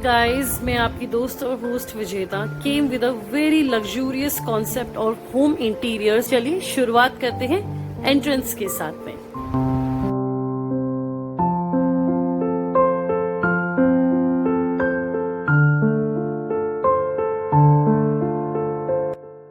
guys, मैं आपकी दोस्त और होस्ट विजेता came with a very luxurious concept और home interiors। चलिए शुरुआत करते हैं एंट्रेंस के साथ में।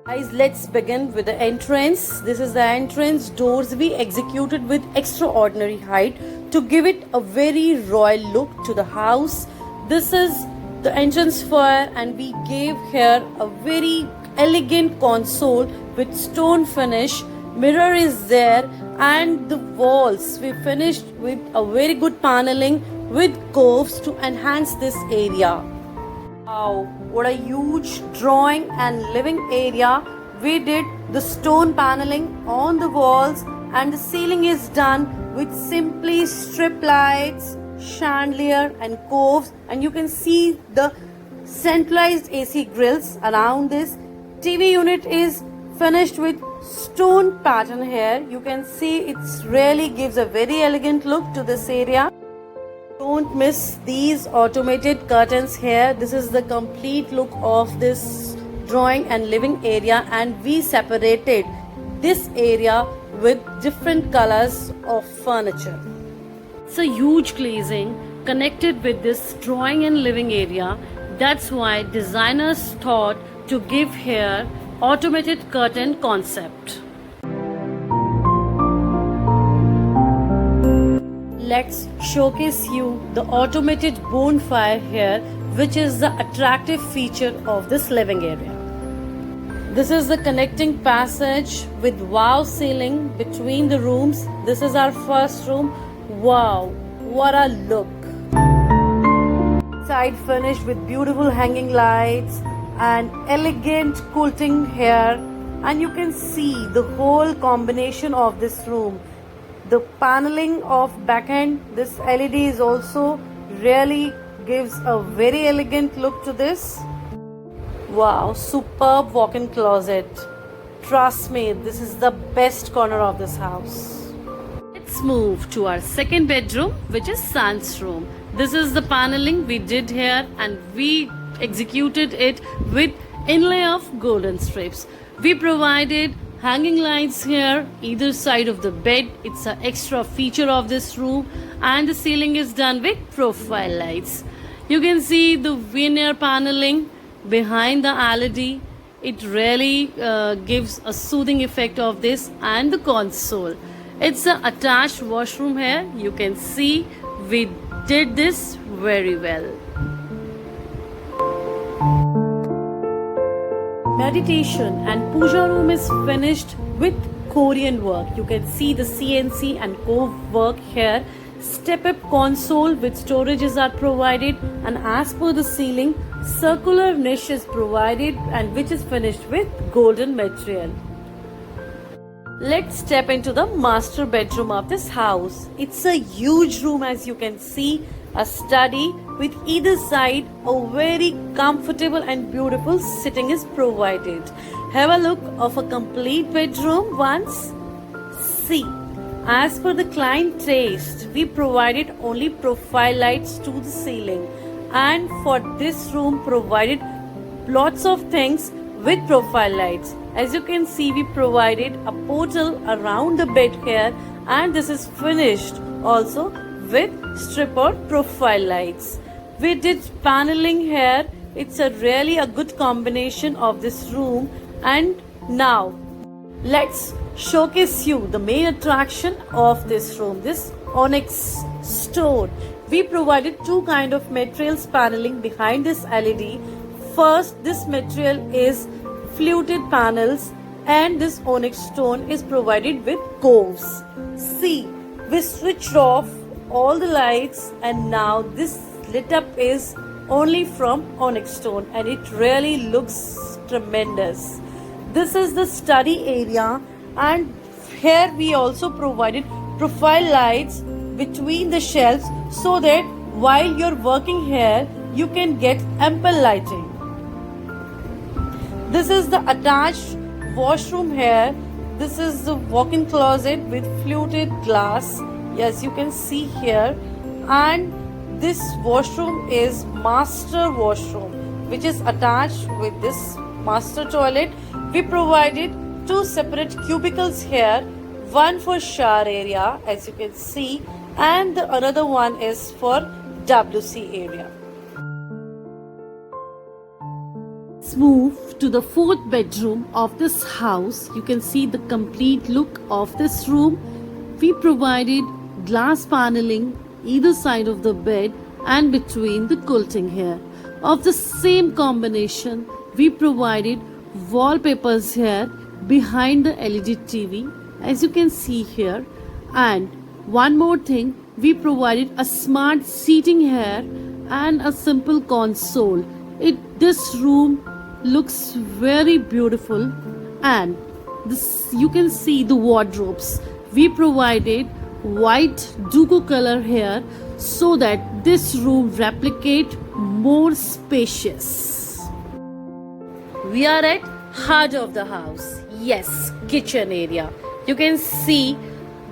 Guys, let's begin with the entrance. This is the entrance. Doors we executed with extraordinary height to give it a very royal look to the house. This is the entrance foyer, and we gave here a very elegant console with stone finish. Mirror is there, and the walls we finished with a very good paneling with curves to enhance this area. Wow, what a huge drawing and living area. We did the stone paneling on the walls, and the ceiling is done with simply strip lights, chandelier and coves, and you can see the centralized AC grills around this. TV unit is finished with stone pattern here. You can see it really gives a very elegant look to this area. Don't miss these automated curtains here. This is the complete look of this drawing and living area, and we separated this area with different colors of furniture. It's a huge glazing connected with this drawing and living area. That's why designers thought to give here automated curtain concept. Let's showcase you the automated bonfire here, which is the attractive feature of this living area. This is the connecting passage with wow ceiling between the rooms. This is our first room. Wow, what a look. Side finished with beautiful hanging lights and elegant quilting here, and you can see the whole combination of this room. The paneling of back end, this LED is also really gives a very elegant look to this. Wow, superb walk-in closet. Trust me, this is the best corner of this house. Let's move to our second bedroom, which is San's room. This is the paneling we did here, and we executed it with inlay of golden strips. We provided hanging lights here either side of the bed. It's an extra feature of this room, and the ceiling is done with profile lights. You can see the veneer paneling behind the LED. It really gives a soothing effect of this, and the console. It's an attached washroom here. You can see we did this very well. Meditation and puja room is finished with Korean work. You can see the CNC and cove work here. Step-up console with storages are provided, and as per the ceiling, circular niche is provided, and which is finished with golden material. Let's step into the master bedroom of this house. It's a huge room, as you can see. A study with either side, a very comfortable and beautiful sitting is provided. Have a look of a complete bedroom once. See, as per the client taste, we provided only profile lights to the ceiling, and for this room provided lots of things with profile lights. As you can see, we provided a portal around the bed here, and this is finished also with strip or profile lights. We did paneling here. It's really a good combination of this room. And now let's showcase you the main attraction of this room, this onyx stone. We provided two kind of materials paneling behind this LED. First, this material is fluted panels, and this onyx stone is provided with coves. See, we switched off all the lights, and now this lit up is only from onyx stone, and it really looks tremendous. This is the study area, and here we also provided profile lights between the shelves, so that while you're working here you can get ample lighting. This is the attached washroom here. This is the walk-in closet with fluted glass, as you can see here, and this washroom is master washroom, which is attached with this master toilet. We provided two separate cubicles here, one for shower area as you can see, and the another one is for WC area. Let's move to the fourth bedroom of this house. You can see the complete look of this room. We provided glass paneling either side of the bed and between the quilting here. Of the same combination, we provided wallpapers here behind the LED TV as you can see here. And one more thing, we provided a smart seating here and a simple console. This room looks very beautiful, and this you can see the wardrobes. We provided white duco color here so that this room replicate more spacious. We are at heart of the house. Yes, kitchen area. You can see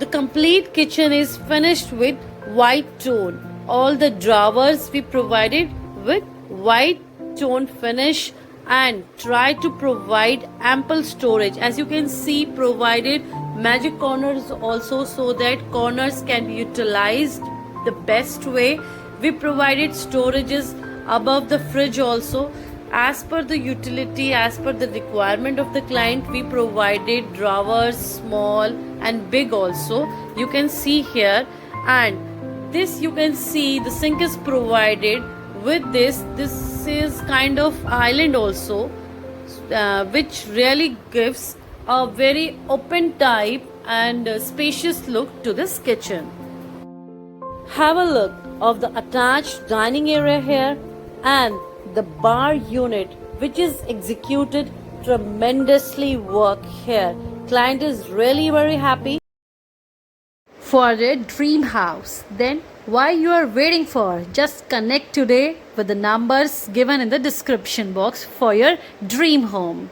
the complete kitchen is finished with white tone. All the drawers we provided with white tone finish and try to provide ample storage. As you can see, provided magic corners also so that corners can be utilized the best way. We provided storages above the fridge also. As per the utility, as per the requirement of the client, we provided drawers small and big also. You can see here, and this you can see the sink is provided with this is kind of island also, which really gives a very open type and spacious look to this kitchen. Have a look of the attached dining area here and the bar unit, which is executed tremendously work here. Client is really very happy for their dream house. Then why you are waiting for? Just connect today with the numbers given in the description box for your dream home.